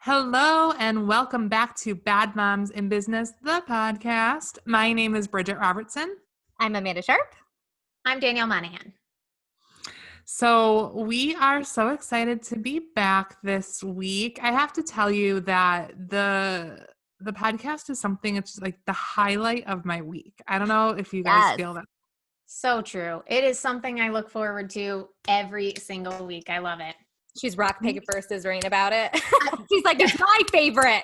Hello and welcome back to Bad Moms in Business, the podcast. My name is Bridgette Robertson. I'm Amanda Sharp. I'm Danielle Monahan. So we are so excited to be back this week. I have to tell you that the podcast is something, it's like the highlight of my week. I don't know if you guys feel that. So true. It is something I look forward to every single week. I love it. She's rock, paper, scissoring about it. She's like, it's my favorite.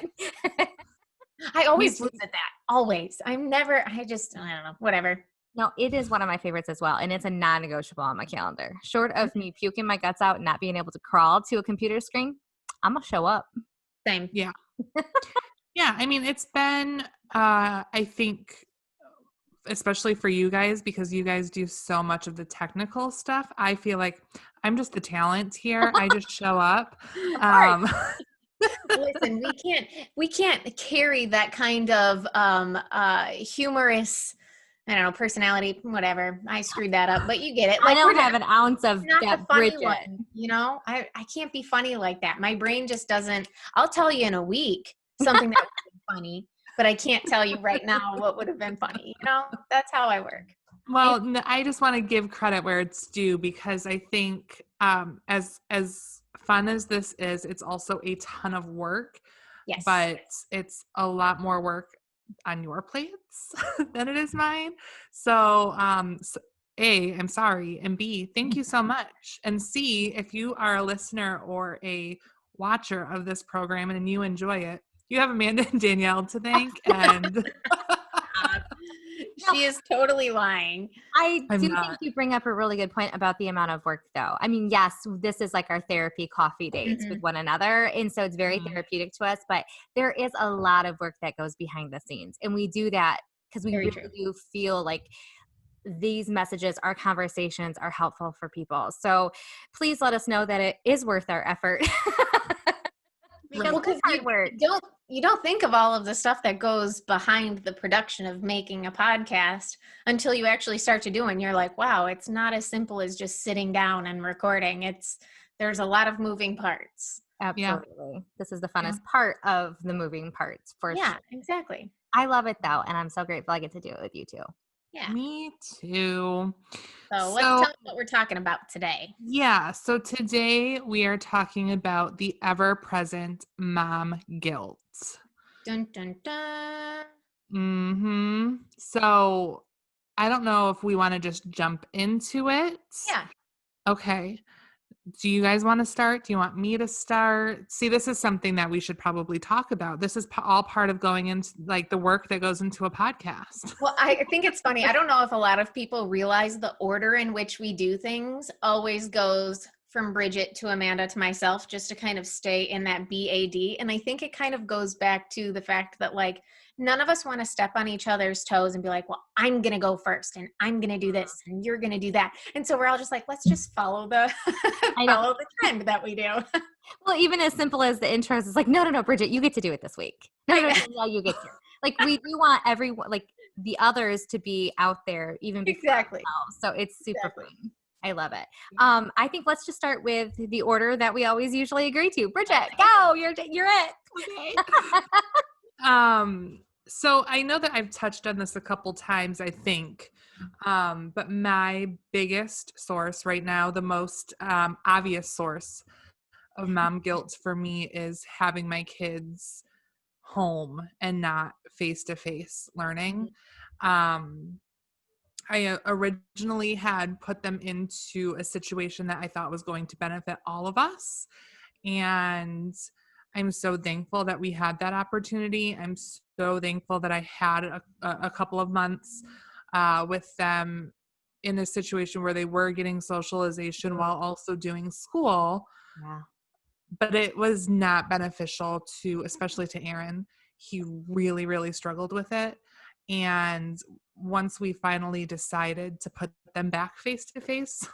I always lose at that. Always. I don't know, whatever. No, it is one of my favorites as well. And it's a non-negotiable on my calendar. Short of me puking my guts out and not being able to crawl to a computer screen, I'm going to show up. Same. Yeah. Yeah. I mean, it's been, I think, especially for you guys, because you guys do so much of the technical stuff. I feel like I'm just the talent here. I just show up. Listen, we can't carry that kind of humorous, I don't know, personality, whatever. I screwed that up, but you get it. Like, I don't have an ounce of that Bridgette. One, you know, I can't be funny like that. My brain just doesn't. I'll tell you in a week something that would be funny, but I can't tell you right now what would have been funny. You know, that's how I work. Well, I just want to give credit where it's due, because I think as fun as this is, it's also a ton of work. Yes. But it's a lot more work on your plates than it is mine. So, A, I'm sorry. And B, thank you so much. And C, if you are a listener or a watcher of this program and you enjoy it, you have Amanda and Danielle to thank. And she is totally lying. I do think you bring up a really good point about the amount of work, though. I mean, yes, this is like our therapy coffee dates with one another. And so it's very therapeutic to us, but there is a lot of work that goes behind the scenes. And we do that because we really do feel like these messages, our conversations are helpful for people. So please let us know that it is worth our effort. Because you don't think of all of the stuff that goes behind the production of making a podcast until you actually start to do it. And you're like, wow, it's not as simple as just sitting down and recording. There's a lot of moving parts. Absolutely. Yeah. This is the funnest part of the moving parts for sure. Yeah, exactly. I love it though. And I'm so grateful I get to do it with you too. Yeah. Me too. So let's tell them what we're talking about today. Yeah. So today we are talking about the ever-present mom guilt. Dun, dun, dun. Mm-hmm. So I don't know if we want to just jump into it. Yeah. Okay. Do you guys want to start? Do you want me to start? See, this is something that we should probably talk about. This is all part of going into like the work that goes into a podcast. Well, I think it's funny. I don't know if a lot of people realize the order in which we do things always goes from Bridgette to Amanda to myself, just to kind of stay in that B.A.D. And I think it kind of goes back to the fact that like none of us want to step on each other's toes and be like, well, I'm going to go first and I'm going to do this and you're going to do that. And so we're all just like, let's just follow the trend that we do. Well, even as simple as the intros, it's like, no, Bridgette, you get to do it this week. No, you get to. Like we do want everyone, like the others to be out there even before ourselves. So it's super fun. I love it. I think let's just start with the order that we always usually agree to. Bridgette, go! You're it. Okay. So I know that I've touched on this a couple times, I think. But my biggest source right now, the most obvious source of mom guilt for me is having my kids home and not face-to-face learning. I originally had put them into a situation that I thought was going to benefit all of us. And I'm so thankful that we had that opportunity. I'm so thankful that I had a couple of months with them in a situation where they were getting socialization while also doing school. Yeah. But it was not beneficial especially to Aaron. He really, really struggled with it. And once we finally decided to put them back face to face,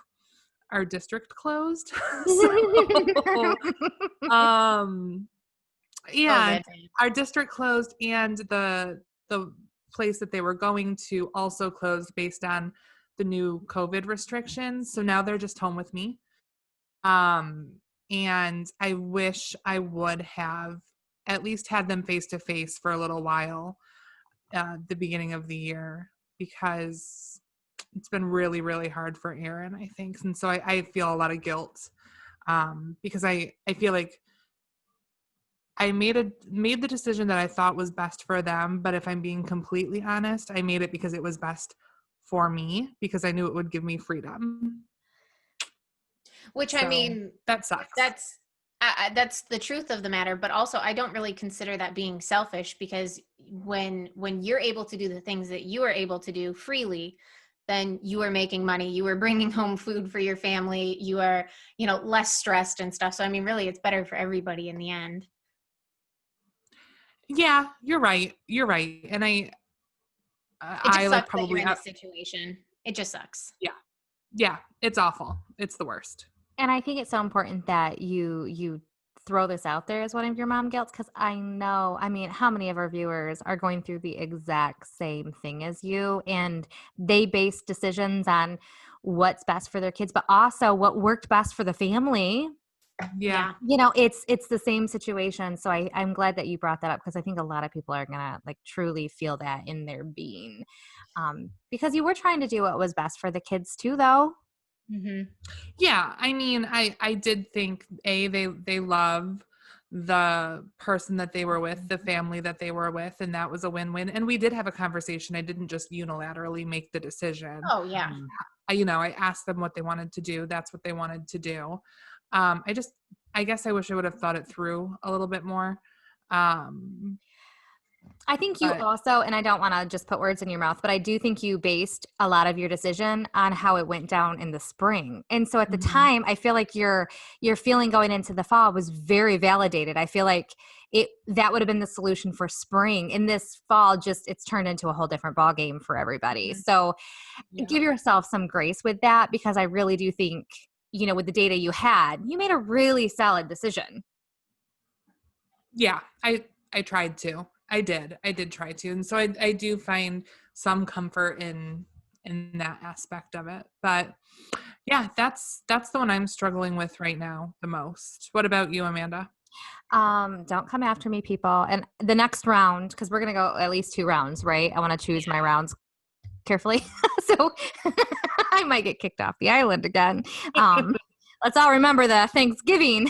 our district closed. Our district closed, and the place that they were going to also closed based on the new COVID restrictions. So now they're just home with me. And I wish I would have at least had them face to face for a little while the beginning of the year, because it's been really, really hard for Aaron, I think. And so I feel a lot of guilt because I feel like I made the decision that I thought was best for them. But if I'm being completely honest, I made it because it was best for me, because I knew it would give me freedom. Which, So, I mean, that sucks. that's the truth of the matter. But also, I don't really consider that being selfish, because when you're able to do the things that you are able to do freely, then you are making money, you are bringing home food for your family, you are, less stressed and stuff. So, I mean, really, it's better for everybody in the end. Yeah, you're right. You're right. And It I just like sucks that you're probably, in this situation. It just sucks. yeah, yeah, it's awful. It's the worst. And I think it's so important that you throw this out there as one of your mom guilts, because I know, I mean, how many of our viewers are going through the exact same thing as you, and they base decisions on what's best for their kids, but also what worked best for the family. Yeah. It's the same situation. So I'm glad that you brought that up, because I think a lot of people are gonna like truly feel that in their being, because you were trying to do what was best for the kids too, though. Mm-hmm. Yeah, I mean, I did think they love the person that they were with, the family that they were with, and that was a win-win. And we did have a conversation. I didn't just unilaterally make the decision. Oh, yeah. I asked them what they wanted to do. That's what they wanted to do. I guess I wish I would have thought it through a little bit more. I think you But also, and I don't want to just put words in your mouth, but I do think you based a lot of your decision on how it went down in the spring. And so at the time, I feel like your feeling going into the fall was very validated. I feel like that would have been the solution for spring. In this fall, it's turned into a whole different ball game for everybody. So give yourself some grace with that, because I really do think, with the data you had, you made a really solid decision. yeah, I tried to. I did try to. And so I do find some comfort in that aspect of it. But yeah, that's the one I'm struggling with right now the most. What about you, Amanda? Don't come after me, people. And the next round, because we're gonna go at least 2 rounds, right? I want to choose my rounds carefully. So I might get kicked off the island again. Let's all remember the Thanksgiving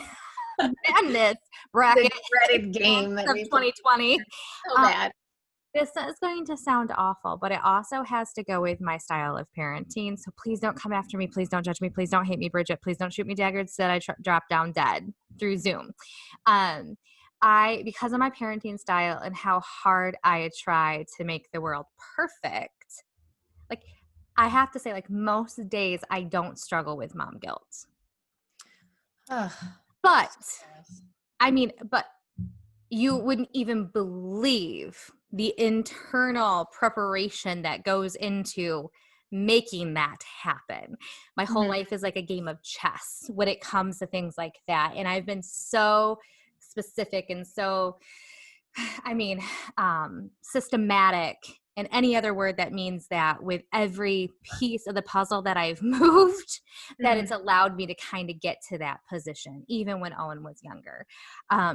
madness bracket The dreaded game of that we 2020. so bad. This is going to sound awful, but it also has to go with my style of parenting. So please don't come after me. Please don't judge me. Please don't hate me, Bridgette. Please don't shoot me daggers that I drop down dead through Zoom. Because of my parenting style and how hard I try to make the world perfect, like I have to say, like most days I don't struggle with mom guilt. But you wouldn't even believe the internal preparation that goes into making that happen. My whole life is like a game of chess when it comes to things like that. And I've been so specific and so, systematic, and any other word that means that, with every piece of the puzzle that I've moved, that it's allowed me to kind of get to that position, even when Owen was younger.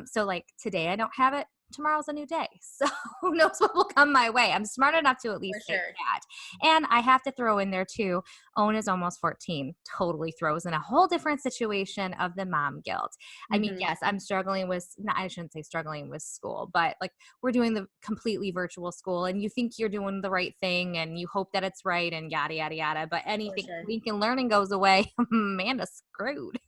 So like today I don't have it. Tomorrow's a new day. So who knows what will come my way. I'm smart enough to at least say that. And I have to throw in there too, Owen is almost 14, totally throws in a whole different situation of the mom guilt. I mean, yes, I'm struggling with, I shouldn't say struggling with school, but like we're doing the completely virtual school, and you think you're doing the right thing and you hope that it's right and yada, yada, yada. But anything Lincoln learning goes away, Amanda's screwed.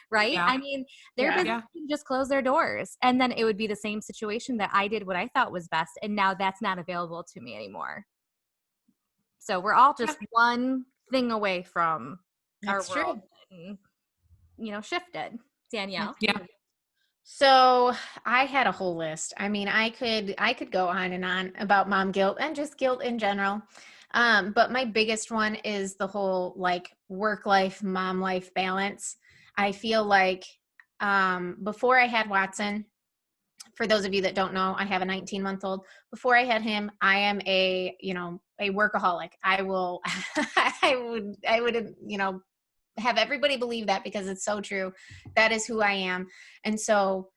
Right? Yeah. I mean, their business can just close their doors, and then it would be the same situation that I did what I thought was best, and now that's not available to me anymore. So we're all just one thing away from our world getting, shifted. Danielle? Yeah. So I had a whole list. I mean, I could go on and on about mom guilt and just guilt in general. But my biggest one is the whole like work life, mom life balance. I feel like before I had Watson, for those of you that don't know, I have a 19-month-old. Before I had him, I am a workaholic. I will, I would, have everybody believe that because it's so true. That is who I am. And so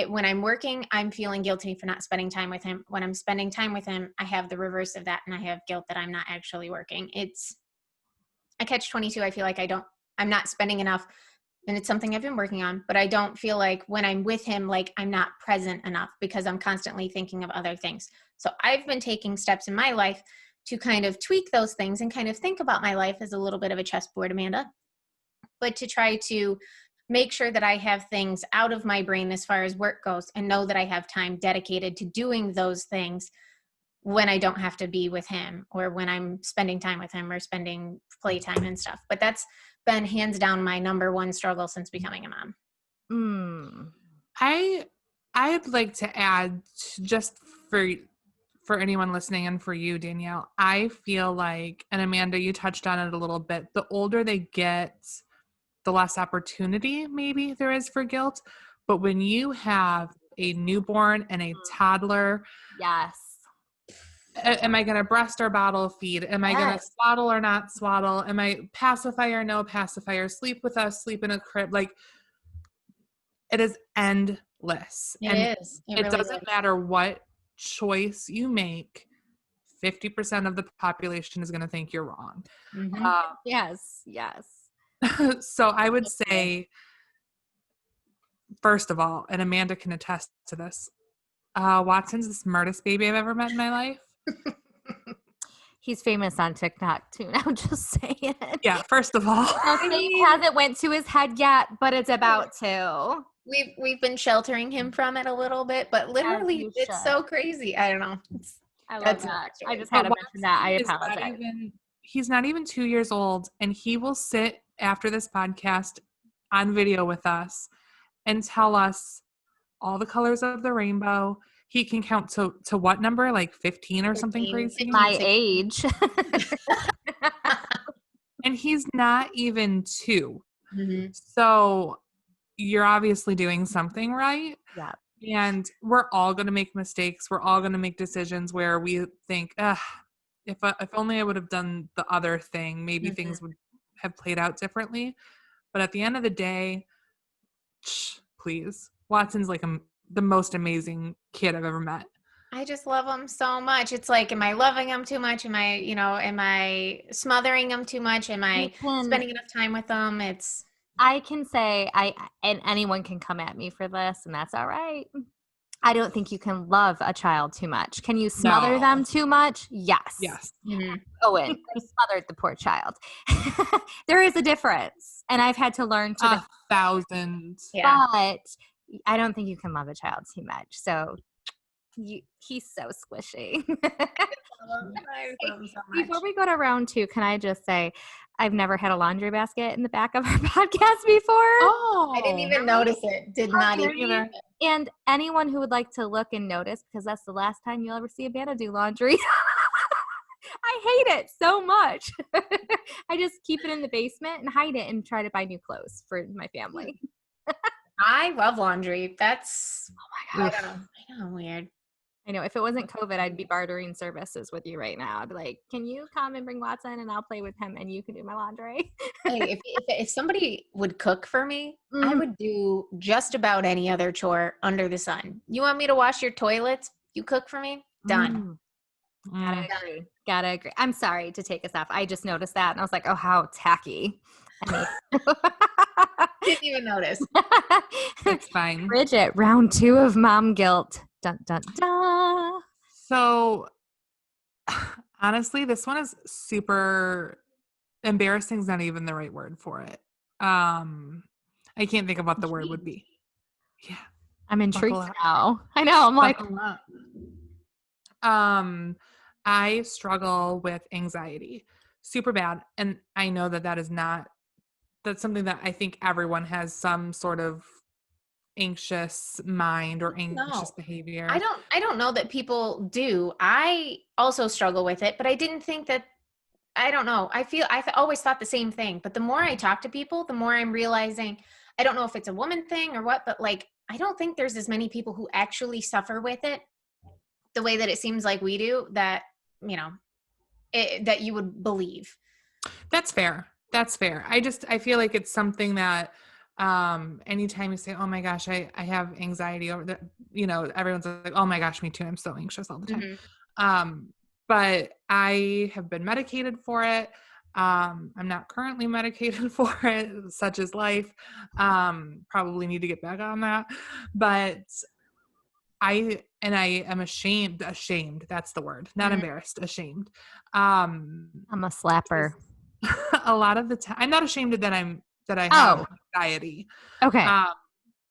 when I'm working, I'm feeling guilty for not spending time with him. When I'm spending time with him, I have the reverse of that, and I have guilt that I'm not actually working. It's a catch-22. I feel like I'm not spending enough, and it's something I've been working on, but I don't feel like when I'm with him, like I'm not present enough because I'm constantly thinking of other things. So I've been taking steps in my life to kind of tweak those things and kind of think about my life as a little bit of a chessboard, Amanda, but to try to make sure that I have things out of my brain as far as work goes and know that I have time dedicated to doing those things when I don't have to be with him or when I'm spending time with him or spending playtime and stuff. But that's been hands down my number one struggle since becoming a mom. I'd like to add, just for anyone listening and for you, Danielle, I feel like, and Amanda, you touched on it a little bit, the older they get, the less opportunity maybe there is for guilt. But when you have a newborn and a toddler, Yes. am I going to breast or bottle feed? Am I going to swaddle or not swaddle? Am I pacifier, no pacifier? Sleep with us, sleep in a crib? Like, it is endless. It is. It really doesn't matter what choice you make. 50% of the population is going to think you're wrong. Mm-hmm. Yes. So I would say, first of all, and Amanda can attest to this, Watson's the smartest baby I've ever met in my life. He's famous on TikTok too. Now, just saying. Yeah, first of all. It hasn't went to his head yet, but it's about to. We've been sheltering him from it a little bit, but literally it's so crazy. I don't know. I love that. I just had to mention that. I apologize. He's not even 2 years old, and he will sit after this podcast on video with us and tell us all the colors of the rainbow. He can count to what number? Like 15 or something crazy? My age. And he's not even 2. Mm-hmm. So you're obviously doing something right. Yeah. And we're all going to make mistakes. We're all going to make decisions where we think, if only I would have done the other thing, maybe things would have played out differently. But at the end of the day, please, Watson's like the most amazing kid I've ever met. I just love him so much. It's like, am I loving him too much? Am I smothering him too much? Am I spending enough time with him? I can say, and anyone can come at me for this, and that's all right. I don't think you can love a child too much. Can you smother them too much? Yes. Mm-hmm. Owen, I smothered the poor child. There is a difference, and I've had to learn to 1,000. Yeah. But I don't think you can love a child too much. So he's so squishy. I love him so much. Before we go to round 2, can I just say I've never had a laundry basket in the back of our podcast before. Oh, I didn't even notice it. Did not even. And anyone who would like to look and notice, because that's the last time you'll ever see Amanda do laundry. I hate it so much. I just keep it in the basement and hide it and try to buy new clothes for my family. I love laundry. That's, oh my gosh. I know, weird. I know. If it wasn't COVID, I'd be bartering services with you right now. I'd be like, can you come and bring Watson and I'll play with him and you can do my laundry? Hey, if somebody would cook for me, I would do just about any other chore under the sun. You want me to wash your toilets? You cook for me? Done. Gotta agree. I'm sorry to take us off. I just noticed that and I was like, oh, how tacky. Didn't even notice. It's fine. Bridgette, round 2 of mom guilt. Dun, dun, dun. So honestly, this one is super embarrassing. Is not even the right word for it. I can't think of what the word would be. Yeah. I'm intrigued now. I know. I'm like, I struggle with anxiety super bad. And I know that's something that I think everyone has some sort of anxious mind or anxious behavior. I don't know that people do. I also struggle with it, but I didn't think that, I don't know. I always thought the same thing, but the more I talk to people, the more I'm realizing, I don't know if it's a woman thing or what, but like, I don't think there's as many people who actually suffer with it the way that it seems like we do, that, that you would believe. That's fair. That's fair. I feel like it's something that anytime you say, oh my gosh, I have anxiety over that, everyone's like, oh my gosh, me too. I'm so anxious all the time. Mhm. But I have been medicated for it. I'm not currently medicated for it, such is life. Probably need to get back on that. But I am ashamed. That's the word. Not Mhm. embarrassed, ashamed. Um, I'm a slapper. a lot of the time, I'm not ashamed that I have Oh, anxiety, okay. um,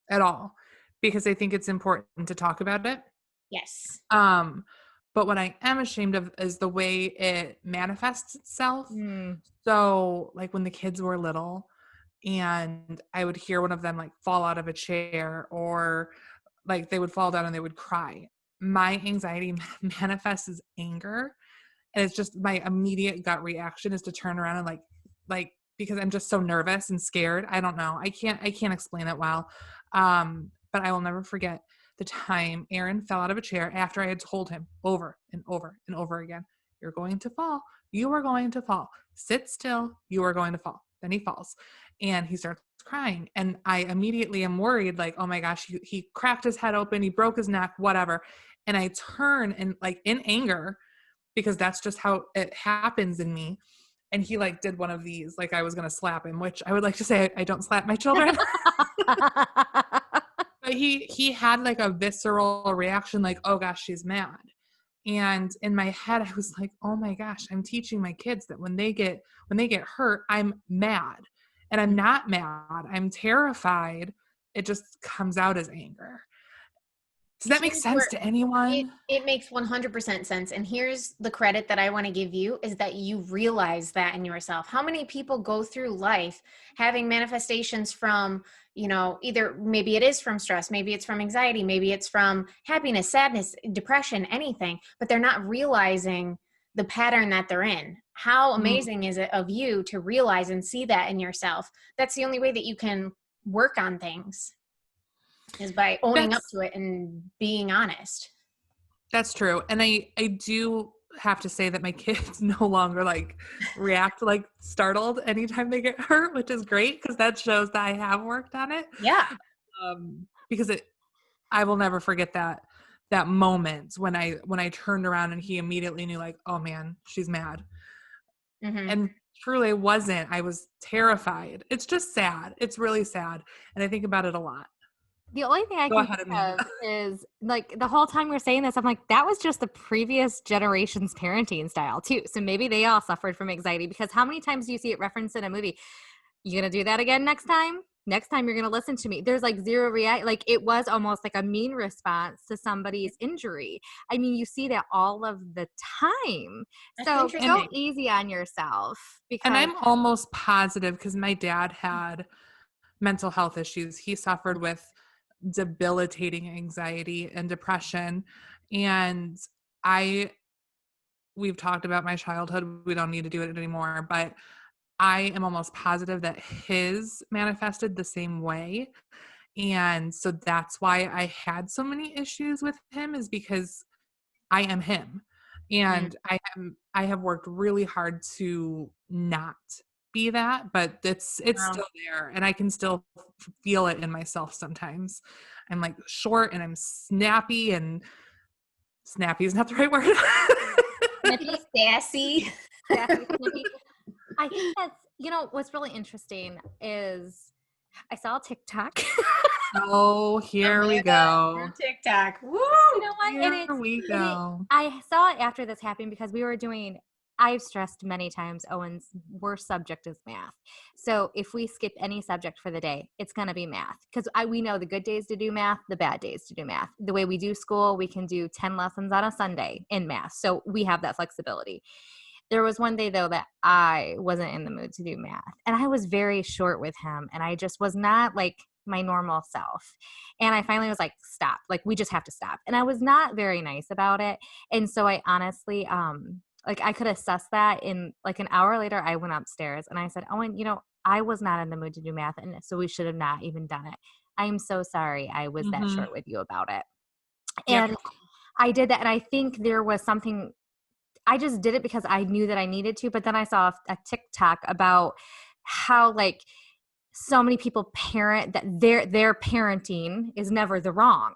at all, because I think it's important to talk about it. Yes. Um, but what I am ashamed of is the way it manifests itself. Mm. So, like when the kids were little and I would hear one of them like fall out of a chair, or like they would fall down and they would cry. My anxiety manifests as anger, and it's just my immediate gut reaction is to turn around and because I'm just so nervous and scared. I don't know. I can't explain it well. But I will never forget the time Aaron fell out of a chair after I had told him over and over and over again, you're going to fall. You are going to fall. Sit still. You are going to fall. Then he falls and he starts crying. And I immediately am worried, like, oh my gosh, he cracked his head open. He broke his neck, whatever. And I turn and like in anger, because that's just how it happens in me. And he like did one of these, like I was going to slap him, which I would like to say I don't slap my children. But he had like a visceral reaction, like, oh gosh, she's mad. And in my head, I was like, oh my gosh, I'm teaching my kids that when they get hurt, I'm mad. And I'm not mad. I'm terrified. It just comes out as anger. Does that make Here's sense where to anyone? it makes 100% sense. And here's the credit that I want to give you is that you realize that in yourself. How many people go through life having manifestations from, either maybe it is from stress, maybe it's from anxiety, maybe it's from happiness, sadness, depression, anything, but they're not realizing the pattern that they're in. How Mm. amazing is it of you to realize and see that in yourself? That's the only way that you can work on things, is by owning up That's to it and being honest. That's true. And I do have to say that my kids no longer like react like startled anytime they get hurt, which is great because that shows that I have worked on it. Yeah. Because I will never forget that moment when I turned around and he immediately knew, like, oh man, she's mad. Hmm. And truly I wasn't. I was terrified. It's just sad. It's really sad. And I think about it a lot. The only thing I Go can ahead, think Amanda. of is like the whole time we're saying this, I'm like, that was just the previous generation's parenting style too. So maybe they all suffered from anxiety, because how many times do you see it referenced in a movie? You gonna do that again next time? Next time you're gonna listen to me. There's like zero react. Like it was almost like a mean response to somebody's injury. I mean, you see that all of the time. That's So go interesting. easy on yourself, And because I'm almost positive, because my dad had mental health issues. He suffered with debilitating anxiety and depression. And I we've talked about my childhood. We don't need to do it anymore, but I am almost positive that his manifested the same way. And so that's why I had so many issues with him, is because I am him. Mm. And I have worked really hard to not be that, but it's Wow. still there, and I can still feel it in myself sometimes. I'm like short and I'm snappy, and snappy is not the right word. Snippy, sassy. sassy, snippy. I think that's, what's really interesting is I saw a TikTok. Oh, here we Amanda, go. your TikTok. Woo! You know what? Here we go. I saw it after this happened because I've stressed many times Owen's worst subject is math. So if we skip any subject for the day, it's going to be math, because we know the good days to do math, the bad days to do math. The way we do school, we can do 10 lessons on a Sunday in math. So we have that flexibility. There was one day though that I wasn't in the mood to do math, and I was very short with him, and I just was not like my normal self. And I finally was like, stop, like we just have to stop. And I was not very nice about it. And so I honestly, like I could assess that in like an hour later, I went upstairs and I said, Owen, I was not in the mood to do math. And so we should have not even done it. I'm so sorry I was that Mhm. short with you about it. Yep. And I did that. And I think there was something, I just did it because I knew that I needed to. But then I saw a TikTok about how like so many people parent that their parenting is never the wrong.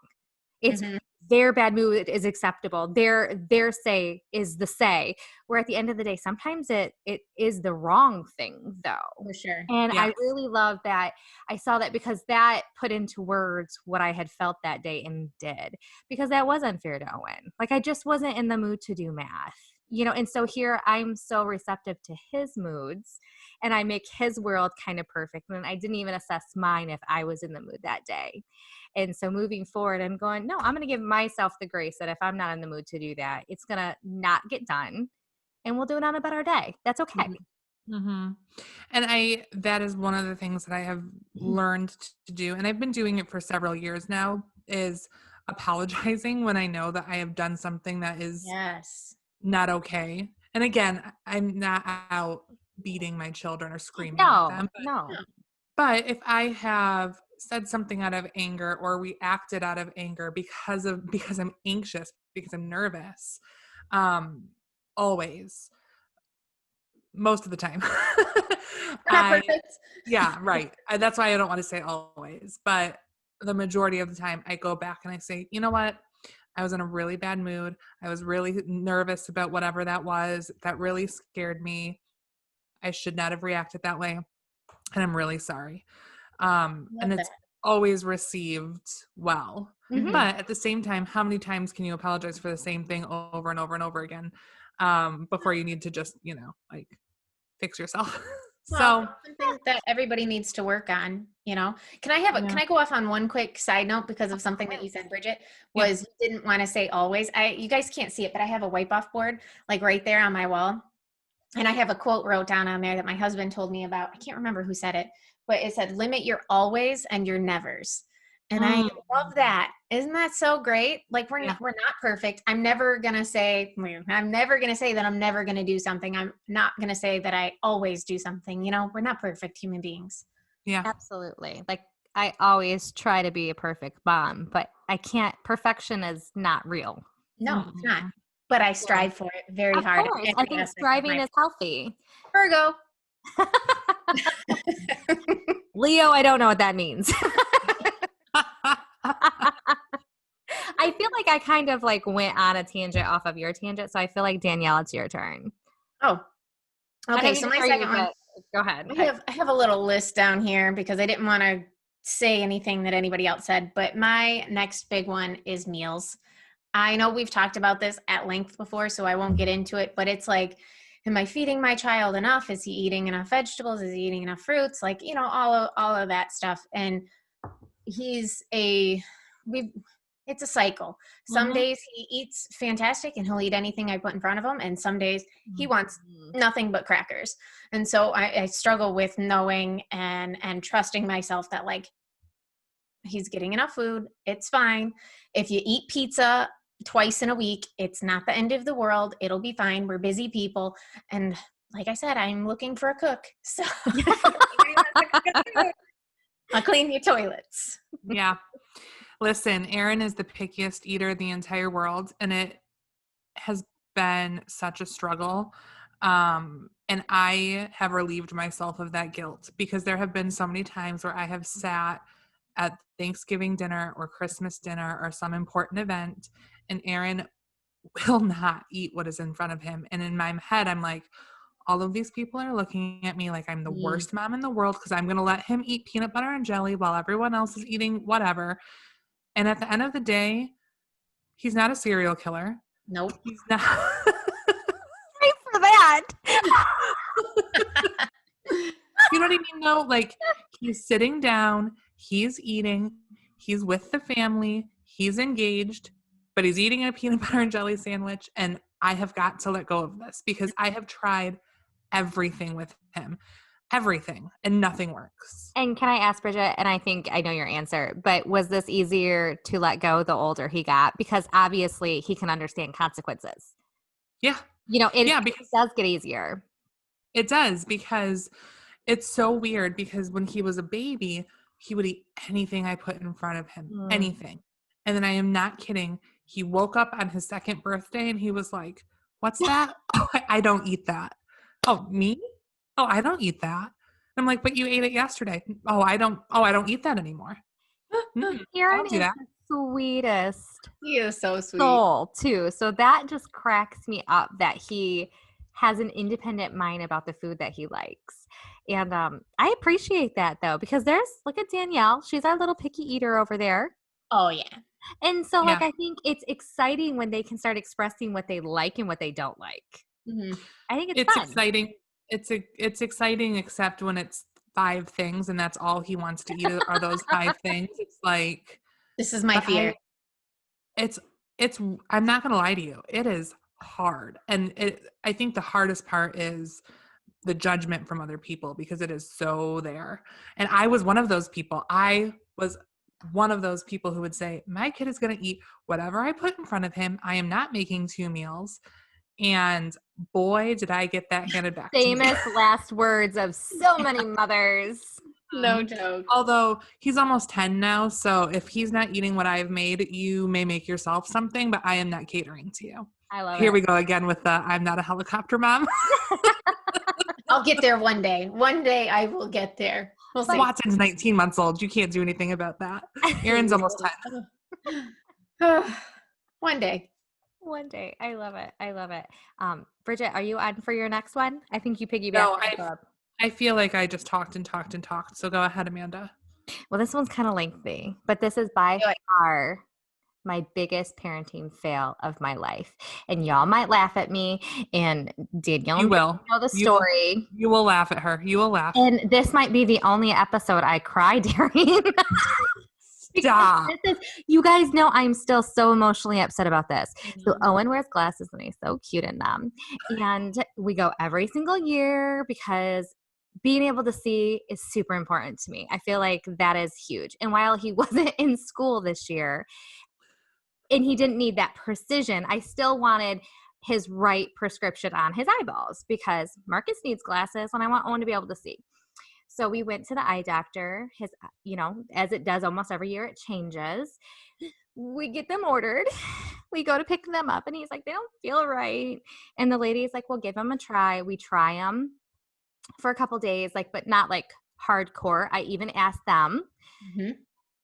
It's Mhm. their bad mood is acceptable. Their say is the say. Where at the end of the day, sometimes it is the wrong thing though. For sure. And I Yes. really love that I saw that because that put into words what I had felt that day and did. Because that was unfair to Owen. Like I just wasn't in the mood to do math. And so here I'm so receptive to his moods and I make his world kind of perfect. And I didn't even assess mine if I was in the mood that day. And so moving forward, I'm going, no, I'm going to give myself the grace that if I'm not in the mood to do that, it's going to not get done and we'll do it on a better day. That's okay. Mm-hmm. And that is one of the things that I have learned to do, and I've been doing it for several years now, is apologizing when I know that I have done something that is Yes. not okay. And again, I'm not out beating my children or screaming at No, them, no. but if I have said something out of anger or reacted out of anger because I'm anxious, because I'm nervous, um, always, most of the time, We're not I perfect. yeah, right. That's why I don't want to say always, but the majority of the time I go back and I say, you know what? I was in a really bad mood. I was really nervous about whatever that was. That really scared me. I should not have reacted that way. And I'm really sorry. And Love it's that. always received well. Mhm. But at the same time, how many times can you apologize for the same thing over and over and over again before you need to just, like fix yourself? Well, So, it's something that everybody needs to work on, you know. Can yeah. I go off on one quick side note because of Of something that you course. said, Bridget, Yeah. was you didn't want to say always. You guys can't see it, but I have a wipe off board like right there on my wall. And I have a quote wrote down on there that my husband told me about. I can't remember who said it, but it said, limit your always and your nevers. And I Mm. love that. Isn't that so great? Like Yeah. we're not perfect. I'm never going to say that I'm never going to do something. I'm not going to say that I always do something. We're not perfect human beings. Yeah. Absolutely. Like I always try to be a perfect mom, but I can't. Perfection is not real. No, it's not. Mm-mm. But I Yeah. strive for it very Of hard course. in I every think aspect of striving my is healthy. Virgo. Leo, I don't know what that means. I feel like I kind of like went on a tangent off of your tangent, so I feel like Danielle, it's your turn. Oh, I okay. don't mean So to my throw you, second one, but go ahead. I have a little list down here because I didn't want to say anything that anybody else said, but my next big one is meals. I know we've talked about this at length before, so I won't get into it, but it's like, am I feeding my child enough? Is he eating enough vegetables? Is he eating enough fruits? Like, all of that stuff. And he's a we it's a cycle. Some Mhm. days he eats fantastic and he'll eat anything I put in front of him, and some days he wants Mhm. nothing but crackers. And so I struggle with knowing and trusting myself that like he's getting enough food. It's fine. If you eat pizza twice in a week, it's not the end of the world. It'll be fine. We're busy people. And like I said, I'm looking for a cook. So if anybody wants to cook us food, I'll clean your toilets. Yeah. Listen, Erin is the pickiest eater in the entire world, and it has been such a struggle. And I have relieved myself of that guilt because there have been so many times where I have sat at Thanksgiving dinner or Christmas dinner or some important event, and Erin will not eat what is in front of him. And in my head, I'm like, all of these people are looking at me like I'm the Mm, worst mom in the world because I'm going to let him eat peanut butter and jelly while everyone else is eating whatever. And at the end of the day, he's not a serial killer. nope. He's not. Pray for that. You know what I mean, though? Like, he's sitting down, he's eating, he's with the family, he's engaged, but he's eating a peanut butter and jelly sandwich. And I have got to let go of this because I have tried everything with him, everything, and nothing works. And can I ask Bridget, and I think I know your answer, but was this easier to let go the older he got? Because obviously he can understand consequences. Yeah. It Yeah, because does get easier. it does, because it's so weird because when he was a baby, he would eat anything I put in front of him, Mm. anything. And then I am not kidding. He woke up on his second birthday and he was like, "What's that?" "Oh, I don't eat that." "Oh, me? Oh, I don't eat that." I'm like, but you ate it yesterday. I don't eat that anymore. I Aaron don't do is that. the sweetest He is so sweet. soul too. So that just cracks me up that he has an independent mind about the food that he likes. And I appreciate that though, because look at Danielle. She's our little picky eater over there. Oh yeah. And so Yeah. I think it's exciting when they can start expressing what they like and what they don't like. Mhm. I think it's It's fun. exciting. It's exciting except when it's 5 things and that's all he wants to eat are those 5 things. It's like, This is my but fear. it's I'm not gonna lie to you. It is hard. And I think the hardest part is the judgment from other people because it is so there. And I was one of those people. I was one of those people who would say, my kid is going to eat whatever I put in front of him. I am not making 2 meals. And boy, did I get that handed back to me. Famous last words of so many mothers. No joke. Although he's almost 10 now. So if he's not eating what I've made, you may make yourself something, but I am not catering to you. I love Here it. we go again with the I'm not a helicopter mom. I'll get there one day. One day I will get there. We'll see. Watson's 19 months old. You can't do anything about that. Aaron's almost 10. One day. One day. I love it. I love it. Bridgette, are you on for your next one? I think you piggybacked No, off of. I feel like I just talked and talked and talked. So go ahead, Amanda. Well, this one's kind of lengthy, but this is by Do it. far my biggest parenting fail of my life. And y'all might laugh at me, and Danielle You will. know the You will. story. You will laugh at her. You will laugh. And this might be the only episode I cry during. Stop. You guys know I'm still so emotionally upset about this. So Owen wears glasses and he's so cute in them. And we go every single year because being able to see is super important to me. I feel like that is huge. And while he wasn't in school this year and he didn't need that precision, I still wanted his right prescription on his eyeballs because Marcus needs glasses and I want Owen to be able to see. So we went to the eye doctor. His, as it does almost every year, it changes. We get them ordered. We go to pick them up, and he's like, they don't feel right. And the lady's like, well, give them a try. We try them for a couple days, but not hardcore. I even asked them,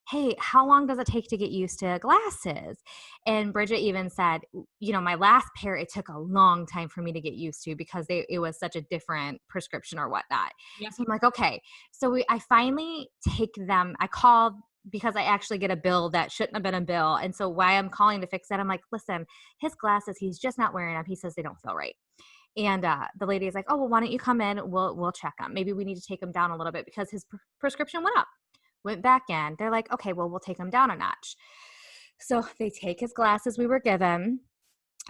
hey, how long does it take to get used to glasses? And Bridgette even said, my last pair, it took a long time for me to get used to because it was such a different prescription or whatnot. Yes. So I'm like, okay. So I finally take them. I called because I actually get a bill that shouldn't have been a bill. And so why I'm calling to fix that, I'm like, listen, his glasses, he's just not wearing them. He says they don't feel right. And the lady is like, oh, well, why don't you come in? We'll check them. Maybe we need to take them down a little bit because his prescription went up. Went back in. They're like, okay, well, we'll take him down a notch. So they take his glasses we were given.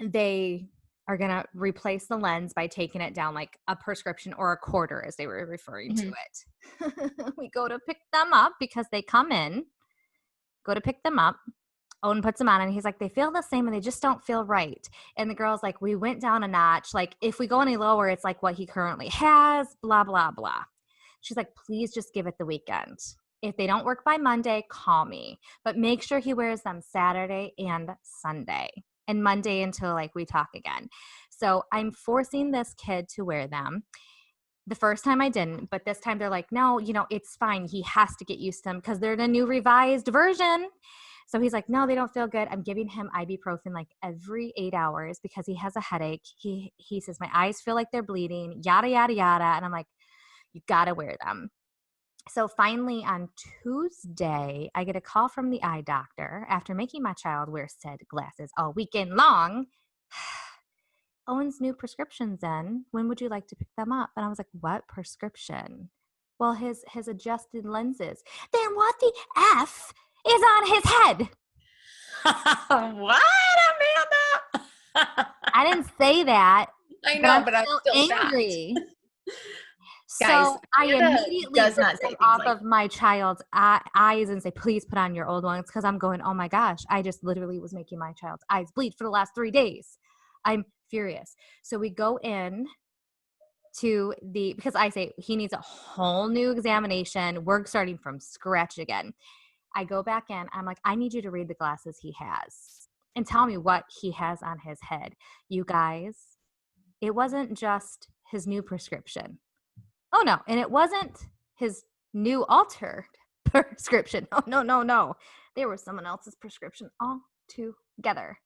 They are going to replace the lens by taking it down like a prescription or a quarter, as they were referring to it. We go to pick them up because they come in, go to pick them up. Owen puts them on and he's like, they feel the same and they just don't feel right. And the girl's like, we went down a notch. Like if we go any lower, it's like what he currently has, blah, blah, blah. She's like, please just give it the weekend. If they don't work by Monday, call me. But make sure he wears them Saturday and Sunday and Monday until we talk again. So I'm forcing this kid to wear them. The first time I didn't, but this time they're like, no, it's fine. He has to get used to them because they're the new revised version. So he's like, no, they don't feel good. I'm giving him ibuprofen every 8 hours because he has a headache. He says, my eyes feel like they're bleeding, yada, yada, yada. And I'm like, you got to wear them. So finally on Tuesday, I get a call from the eye doctor after making my child wear said glasses all weekend long. Owen's new prescription's in. When would you like to pick them up? And I was like, what prescription? Well, his adjusted lenses. Then what the F is on his head? What, Amanda? I didn't say that. I know, but I'm still angry. Guys, so I Amanda immediately does not took say them things off like of my child's eyes and say, please put on your old ones because I'm going, oh my gosh, I just literally was making my child's eyes bleed for the last 3 days. I'm furious. So we go in to because I say he needs a whole new examination. We're starting from scratch again. I go back in. I'm like, I need you to read the glasses he has and tell me what he has on his head. You guys, it wasn't just his new prescription. Oh no. And it wasn't his new altered prescription. Oh, no. There was someone else's prescription altogether.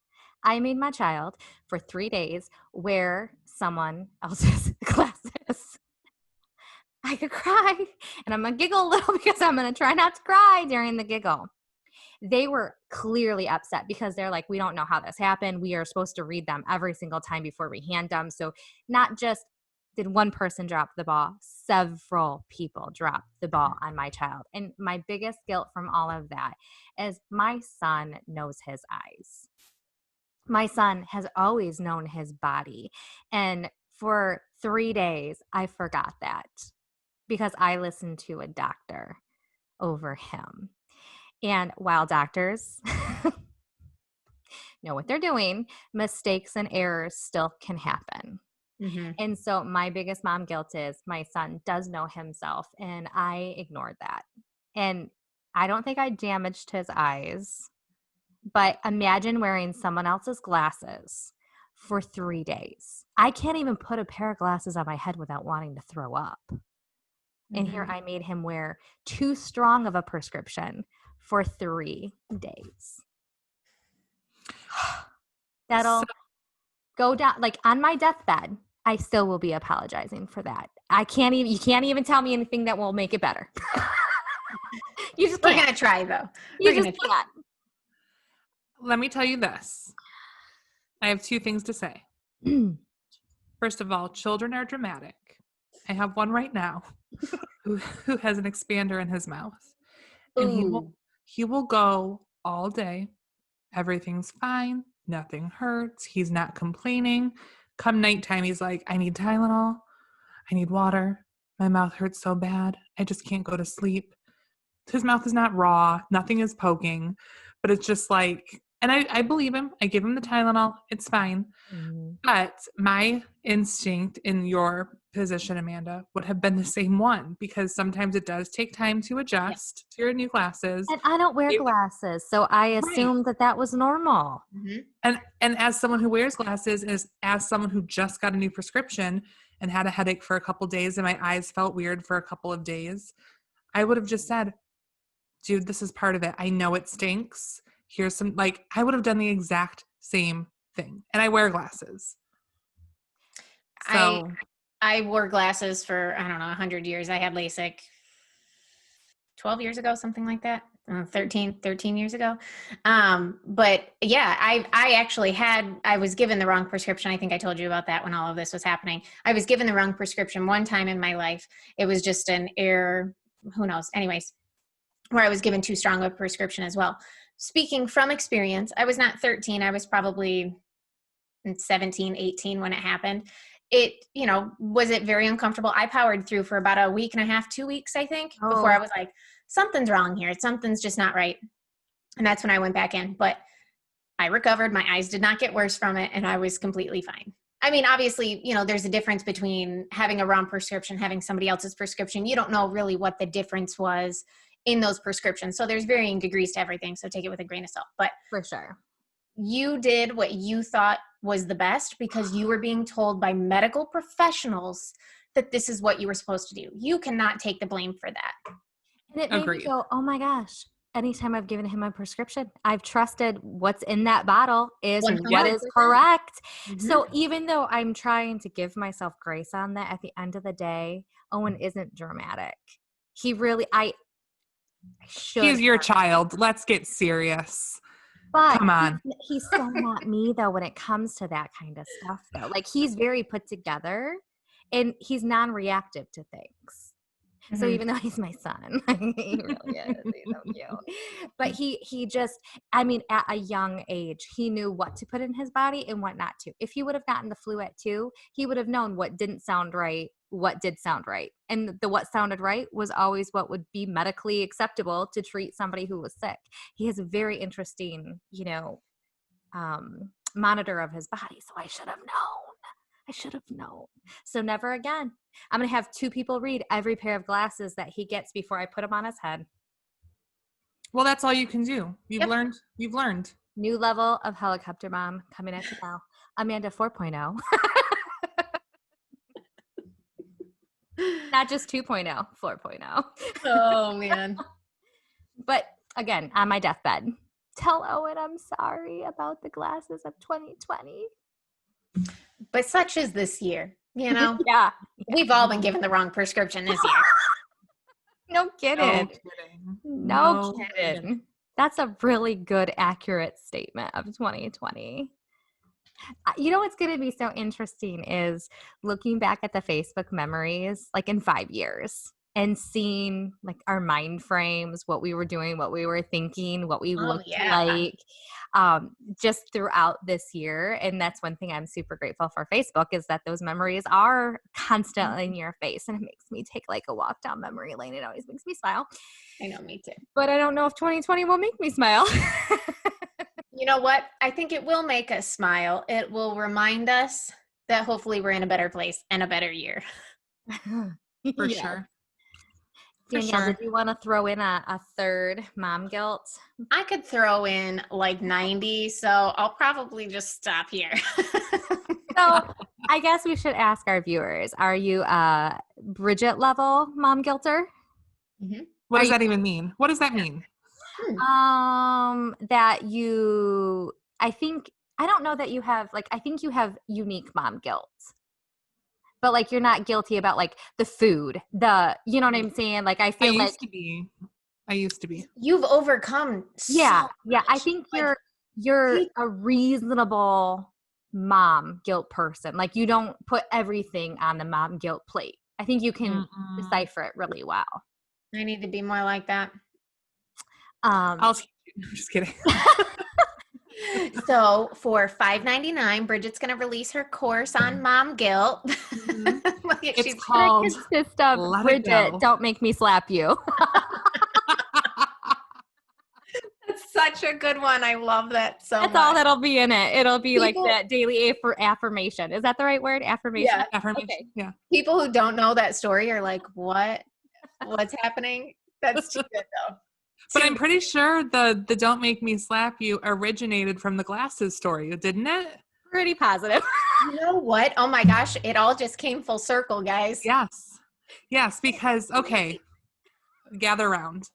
I made my child for 3 days wear someone else's glasses. I could cry, and I'm going to giggle a little because I'm going to try not to cry during the giggle. They were clearly upset because they're like, we don't know how this happened. We are supposed to read them every single time before we hand them. So not just did one person drop the ball, several people dropped the ball on my child. And my biggest guilt from all of that is my son knows his eyes. My son has always known his body. And for 3 days, I forgot that because I listened to a doctor over him. And while doctors know what they're doing, mistakes and errors still can happen. Mm-hmm. And so my biggest mom guilt is my son does know himself, and I ignored that. And I don't think I damaged his eyes, but imagine wearing someone else's glasses for 3 days. I can't even put a pair of glasses on my head without wanting to throw up. And here I made him wear too strong of a prescription for 3 days. That'll go down, like on my deathbed, I still will be apologizing for that. You can't even tell me anything that will make it better. You just can't. We're going to try though. You just can't. Let me tell you this. I have 2 things to say. First of all, children are dramatic. I have one right now who has an expander in his mouth. And he will go all day. Everything's fine. Nothing hurts. He's not complaining. Come nighttime, he's like, I need Tylenol. I need water. My mouth hurts so bad. I just can't go to sleep. His mouth is not raw. Nothing is poking. But it's just like, and I believe him. I give him the Tylenol. It's fine. Mm-hmm. But my instinct in your position, Amanda, would have been the same one, because sometimes it does take time to adjust to your new glasses. And I don't wear glasses, so I assumed that was normal. Mm-hmm. And as someone who wears glasses, as someone who just got a new prescription and had a headache for a couple days and my eyes felt weird for a couple of days, I would have just said, dude, this is part of it. I know it stinks. Here's some, like, I would have done the exact same thing. And I wear glasses. So I wore glasses for, 100 years. I had LASIK 12 years ago, something like that. 13 years ago. But yeah, I was given the wrong prescription. I think I told you about that when all of this was happening. I was given the wrong prescription one time in my life. It was just an error, who knows? Anyways, where I was given too strong of a prescription as well. Speaking from experience, I was not 13. I was probably 17, 18 when it happened. Was it very uncomfortable? I powered through for about a week and a half, 2 weeks, I think, before I was like, something's wrong here. Something's just not right. And that's when I went back in. But I recovered. My eyes did not get worse from it, and I was completely fine. I mean, obviously, there's a difference between having a wrong prescription, having somebody else's prescription. You don't know really what the difference was in those prescriptions. So there's varying degrees to everything. So take it with a grain of salt. But for sure, you did what you thought was the best because you were being told by medical professionals that this is what you were supposed to do. You cannot take the blame for that. And it made me go, oh my gosh. Anytime I've given him a prescription, I've trusted what's in that bottle is 100%. What is correct. Mm-hmm. So even though I'm trying to give myself grace on that, at the end of the day, Owen isn't dramatic. He really, I should. He's your child. Let's get serious. But come on. He's so not me though when it comes to that kind of stuff though. Like he's very put together and he's non-reactive to things. Mm-hmm. So even though he's my son, he really is. He's so cute. But he just, at a young age, he knew what to put in his body and what not to. If he would have gotten the flu at 2, he would have known what didn't sound right, what did sound right. And the what sounded right was always what would be medically acceptable to treat somebody who was sick. He has a very interesting, monitor of his body. So I should have known. So never again. I'm going to have 2 people read every pair of glasses that he gets before I put them on his head. Well, that's all you can do. You've learned. New level of helicopter mom coming at you now. Amanda 4.0. Not just 2.0, 4.0. Oh man. But again, on my deathbed, tell Owen I'm sorry about the glasses of 2020. But such is this year, you know? Yeah. We've all been given the wrong prescription this year. No kidding. No No kidding. That's a really good, accurate statement of 2020. You know what's going to be so interesting is looking back at the Facebook memories, like in 5 years, and seeing like our mind frames, what we were doing, what we were thinking, what we looked like, just throughout this year. And that's one thing I'm super grateful for Facebook is that those memories are constantly in your face, and it makes me take like a walk down memory lane. It always makes me smile. I know, me too. But I don't know if 2020 will make me smile. You know what? I think it will make us smile. It will remind us that hopefully we're in a better place and a better year. For sure. Danielle, did you want to throw in a third mom guilt? I could throw in like 90, so I'll probably just stop here. So I guess we should ask our viewers, are you a Bridgette level mom guilter? Mm-hmm. What does that even mean? What does that mean? That you, I don't know that you have, like, I think you have unique mom guilt. But like you're not guilty about like the food, you know what I'm saying? Like I feel I like used to be. You've overcome. Yeah. I much. think Like, you're a reasonable mom guilt person. Like you don't put everything on the mom guilt plate. I think you can decipher it really well. I need to be more like that. I'll teach you. I'm just kidding. So for $5.99, Bridgette's going to release her course on mom guilt. It's called consist of Bridgette, don't make me slap you. That's such a good one. I love that so much. That's all that'll be in it. It'll be like that daily affirmation. Is that the right word? Affirmation? Yeah. Affirmation. Okay. Yeah. People who don't know that story are like, what? What's happening? That's too good though. But I'm pretty sure the "Don't Make Me Slap You" originated from the glasses story, didn't it? Pretty positive. You know what? Oh my gosh, it all just came full circle, guys. Yes, because okay, gather around.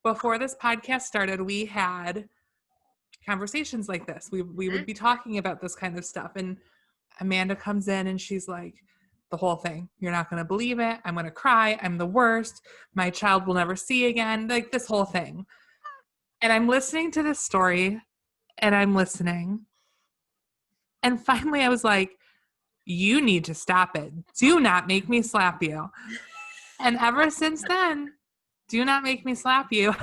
Before this podcast started, we had conversations like this. We would be talking about this kind of stuff, and Amanda comes in and she's like, the whole thing. You're not going to believe it. I'm going to cry. I'm the worst. My child will never see again. Like this whole thing. And I'm listening to this story and I'm listening. And finally I was like, you need to stop it. Do not make me slap you. And ever since then, do not make me slap you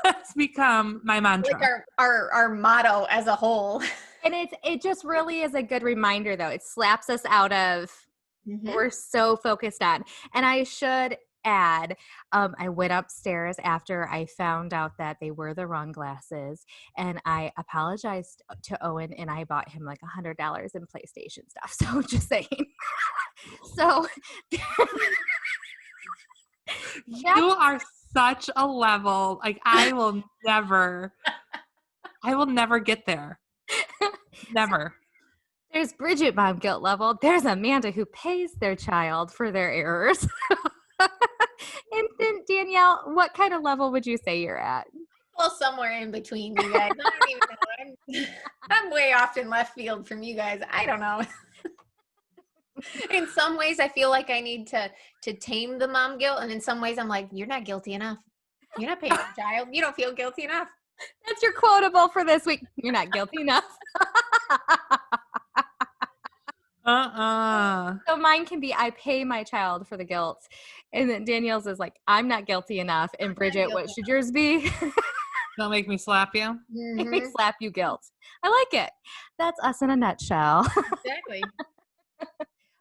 has become my mantra. Like our motto as a whole. And it just really is a good reminder though. It slaps us out of we're so focused on. And I should add, I went upstairs after I found out that they were the wrong glasses, and I apologized to Owen, and I bought him like $100 in PlayStation stuff. So just saying. So you are such a level. Like I will never get there. Never. There's Bridgette mom guilt level. There's Amanda who pays their child for their errors. And then Danielle, what kind of level would you say you're at? Well, somewhere in between, you guys. I don't even know. I'm way off in left field from you guys. I don't know. In some ways, I feel like I need to tame the mom guilt, and in some ways, I'm like, you're not guilty enough. You're not paying your child. You don't feel guilty enough. That's your quotable for this week. You're not guilty enough. So mine can be, I pay my child for the guilt. And then Danielle's is like, I'm not guilty enough. And Bridgette, what should yours be? Don't make me slap you. Make me slap you guilt. I like it. That's us in a nutshell. Exactly.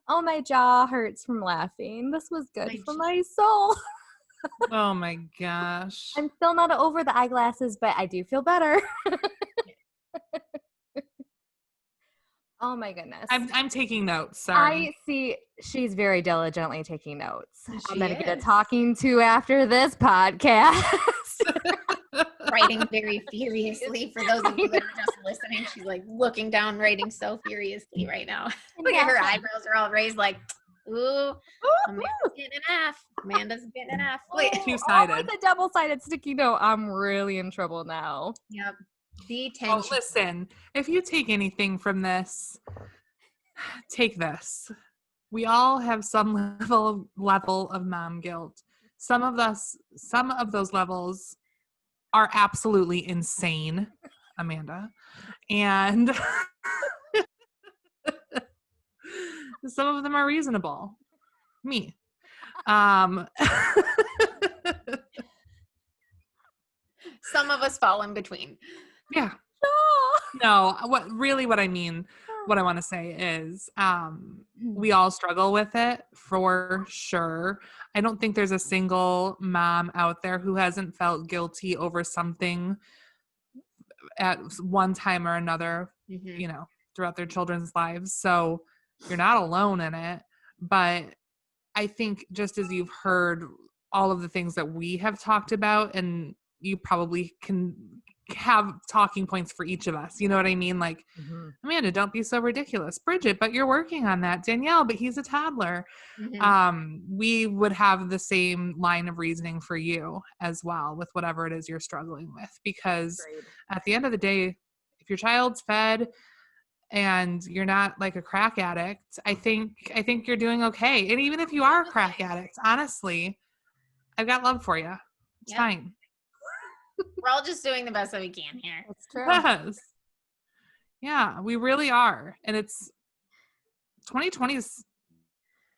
Oh, my jaw hurts from laughing. This was good for my soul. Oh my gosh. I'm still not over the eyeglasses, but I do feel better. Oh my goodness. I'm taking notes. Sorry. I see she's very diligently taking notes. I'm going to get a is. talking to after this podcast. Writing very furiously. For those of you that are just listening, she's like looking down, writing so furiously right now. Look at her eyebrows are all raised like, Ooh, Amanda's getting an F. Amanda's getting an F. Wait. Two-sided. With a double-sided sticky note, I'm really in trouble now. Yep. Oh, Detention. listen, if you take anything from this, take this. We all have some level of mom guilt. Some of those levels are absolutely insane, Amanda. And some of them are reasonable. Me. Some of us fall in between. Yeah. No, what I mean, what I want to say is we all struggle with it for sure. I don't think there's a single mom out there who hasn't felt guilty over something at one time or another, throughout their children's lives. So you're not alone in it. But I think just as you've heard all of the things that we have talked about, and you probably can have talking points for each of us. You know what I mean? Like, Amanda, don't be so ridiculous. Bridgette, but you're working on that. Danielle, but he's a toddler. We would have the same line of reasoning for you as well with whatever it is you're struggling with. Because at the end of the day, if your child's fed and you're not like a crack addict, I think you're doing okay. And even if you are a crack addict, honestly, I've got love for you. It's fine. We're all just doing the best that we can here. That's true. Yes. Yeah, we really are. And 2020 is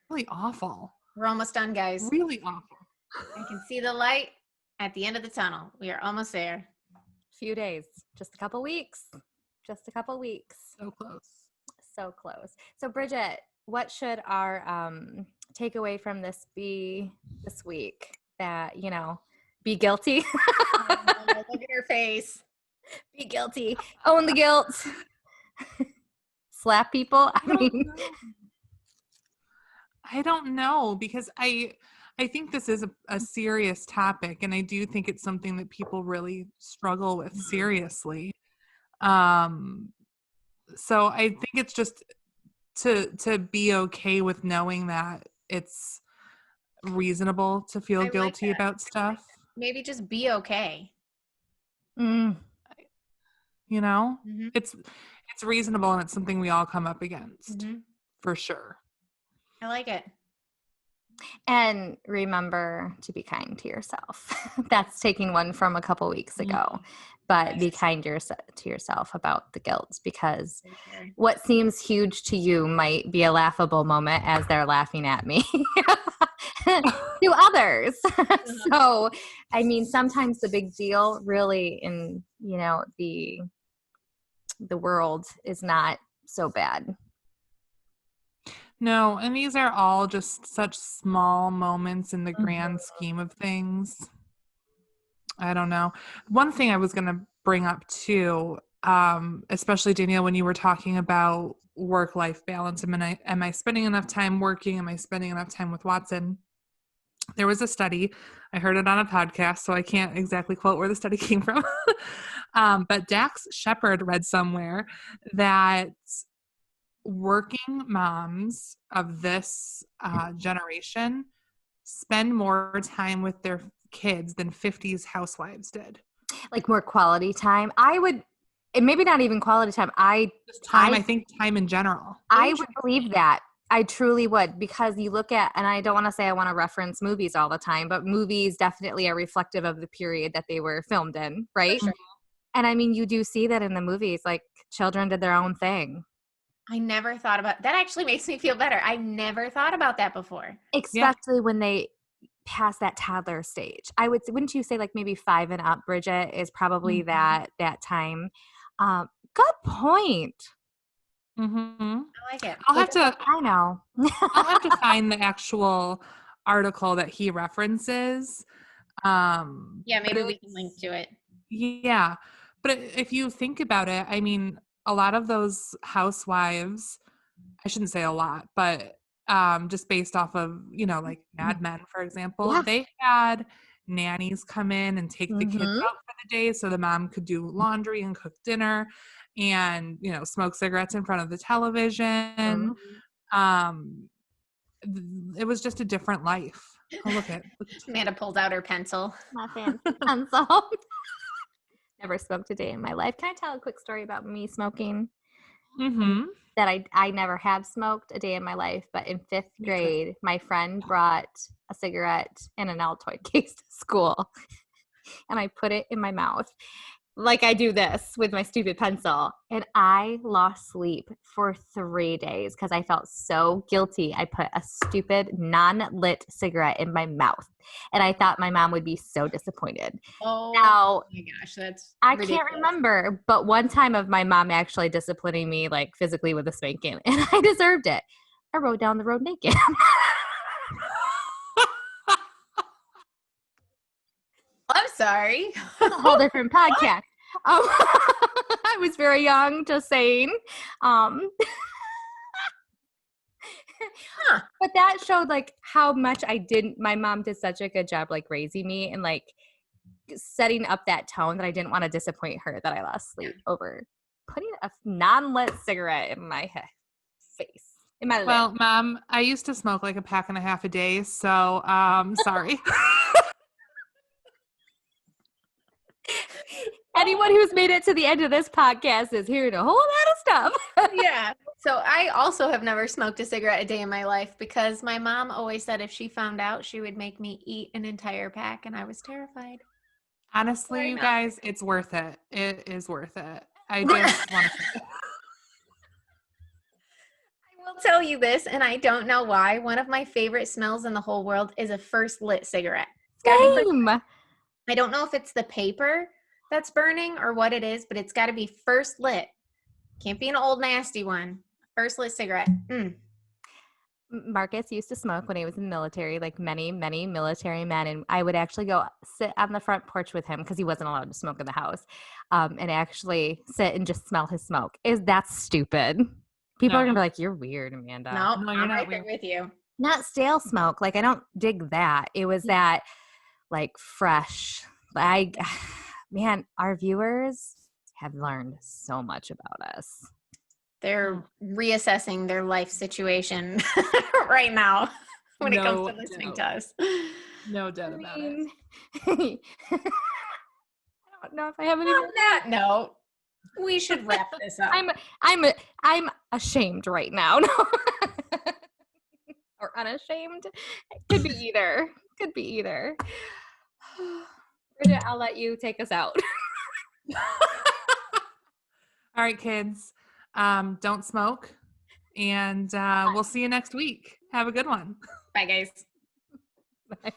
really awful. We're almost done, guys. Really awful. I can see the light at the end of the tunnel. We are almost there. Few days, just a couple weeks. So close. So close. So Bridgette, what should our takeaway from this be this week? That, be guilty. Look at her face. Be guilty. Own the guilt. Slap people. I don't know, because I think this is a serious topic, and I do think it's something that people really struggle with seriously. So I think it's just to be okay with knowing that it's reasonable to feel guilty about stuff. Maybe just be okay. It's reasonable, and it's something we all come up against for sure. I like it. And remember to be kind to yourself. That's taking one from a couple weeks ago. But be kind to yourself about the guilt, because what seems huge to you might be a laughable moment as they're laughing at me to others. So, I mean, sometimes the big deal really in, the world is not so bad. No, and these are all just such small moments in the grand scheme of things. I don't know. One thing I was going to bring up too, especially Danielle, when you were talking about work-life balance, am I spending enough time working? Am I spending enough time with Watson? There was a study. I heard it on a podcast, so I can't exactly quote where the study came from. But Dax Shepard read somewhere that working moms of this generation spend more time with their kids than 50s housewives did. Like more quality time. And maybe not even quality time. I think time in general. I would believe that. I truly would, because you look at, and I don't want to say I want to reference movies all the time, but movies definitely are reflective of the period that they were filmed in, right? Sure. And I mean, you do see that in the movies, like children did their own thing. I never thought about that. Actually makes me feel better. I never thought about that before. Especially when they pass that toddler stage. Wouldn't you say like maybe 5 and up, Bridgette, is probably that time? Good point. I like it. I know. I'll have to find the actual article that he references. Maybe we can link to it. Yeah. But if you think about it, I mean, a lot of those housewives, I shouldn't say a lot, but just based off of, like Mad Men, for example, they had nannies come in and take the kids out for the day so the mom could do laundry and cook dinner and, smoke cigarettes in front of the television. it was just a different life. Oh, look at Amanda pulled out her pencil. My fancy pencil. Never smoked a day in my life. Can I tell a quick story about me smoking? Mm-hmm. That I never have smoked a day in my life, but in 5th grade, my friend brought a cigarette in an Altoid case to school, and I put it in my mouth like I do this with my stupid pencil, and I lost sleep for 3 days because I felt so guilty. I put a stupid non-lit cigarette in my mouth, and I thought my mom would be so disappointed. Oh Now, my gosh, that's I ridiculous. can't remember, but one time of my mom actually disciplining me like physically with a spanking, and I deserved it. I rode down the road naked. I'm sorry. That's a whole different podcast. I was very young, just saying. But that showed like how much my mom did such a good job like raising me and like setting up that tone that I didn't want to disappoint her, that I lost sleep over putting a non-lit cigarette in my face. In my Well, lip. Mom, I used to smoke like a pack and a half a day, so sorry. Anyone who's made it to the end of this podcast is hearing a whole lot of stuff. Yeah. So I also have never smoked a cigarette a day in my life because my mom always said if she found out, she would make me eat an entire pack, and I was terrified. Honestly, Sorry, you Mom. guys, it's worth it. It is worth it. I just want to say I will tell you this, and I don't know why. One of my favorite smells in the whole world is a first lit cigarette. It's gotta be Same. I don't know if it's the paper that's burning or what it is, but it's got to be first lit. Can't be an old nasty one. First lit cigarette. Marcus used to smoke when he was in the military, like many, many military men. And I would actually go sit on the front porch with him because he wasn't allowed to smoke in the house, and actually sit and just smell his smoke. That's stupid. People are going to be like, you're weird, Amanda. No, No, you're I'm not right there weird. with you. Not stale smoke. Like, I don't dig that. It was that, like, fresh. Man, our viewers have learned so much about us. They're reassessing their life situation right now when it comes to listening to us. No doubt about it. I don't know if I have any. On that note, we should wrap this up. I'm ashamed right now. Or unashamed. Could be either. Could be either. Bridgette, I'll let you take us out. All right, kids. Don't smoke. And we'll see you next week. Have a good one. Bye, guys. Bye.